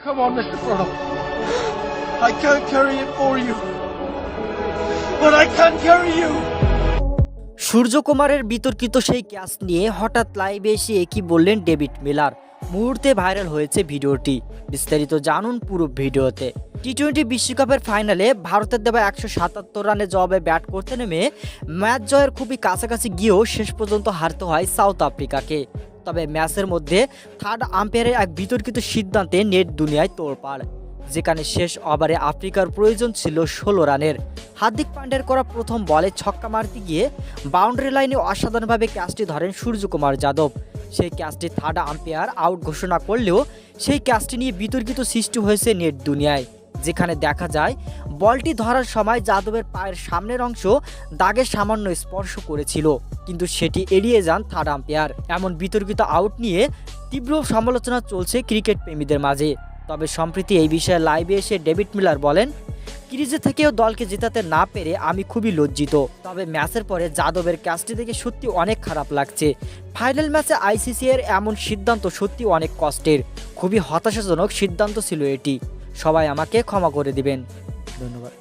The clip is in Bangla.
Come on, Mr. Pranav. I can't carry it for you. But I can carry you. সূর্যকুমারের বিতর্কিত সেই ক্যাচ নিয়ে হঠাৎ লাইভে এসে একই বললেন ডেভিড মিলার। মুহূর্তে ভাইরাল হয়েছে ভিডিওটি। বিস্তারিত জানুন পুরো ভিডিওতে। টি-20 বিশ্বকাপের ফাইনালে ভারতের দেওয়া 177 রানে জবাবে ব্যাট করতে নেমে ম্যাচ জয়ের খুবই কাছাকাছি গিয়েও শেষ পর্যন্ত হারতে হয় সাউথ আফ্রিকাকে। তবে ম্যাচের মধ্যে থার্ড আম্পায়ারের এক বিতর্কিত সিদ্ধান্তে নেট দুনিয়ায় তোলপাড়, যেখানে শেষ ওভারে আফ্রিকার প্রয়োজন ছিল 16 রানের। হার্দিক পান্ডের করা প্রথম বলে ছক্কা মারতে গিয়ে বাউন্ডারি লাইনে অসাধারণভাবে ক্যাচটি ধরেন সূর্যকুমার যাদব। সেই ক্যাচটি থার্ড আম্পায়ার আউট ঘোষণা করলেও সেই ক্যাচটি নিয়ে বিতর্কিত সৃষ্টি হয়েছে নেট দুনিয়ায়, যেখানে দেখা যায় বলটি ধরার সময় যাদবের পায়ের সামনের অংশ দাগে সামান্য স্পর্শ করেছিল, কিন্তু সেটি এড়িয়ে যান থার্ড আম্পায়ার। এমন বিতর্কিত আউট নিয়ে তীব্র সমালোচনা চলছে ক্রিকেট প্রেমীদের মাঝে। তবে সম্প্রতি এই বিষয়ে লাইভে এসে ডেভিড মিলার বলেন, ক্রিজে থেকেও দলকে জেতাতে না পেরে আমি খুবই লজ্জিত। তবে ম্যাচের পরে যাদবের ক্যাচটি দেখে সত্যি অনেক খারাপ লাগছে। ফাইনাল ম্যাচে আইসিসি এর এমন সিদ্ধান্ত সত্যি অনেক কষ্টের। খুবই হতাশাজনক সিদ্ধান্ত ছিল এটি। সবাই আমাকে ক্ষমা করে দিবেন। ধন্যবাদ।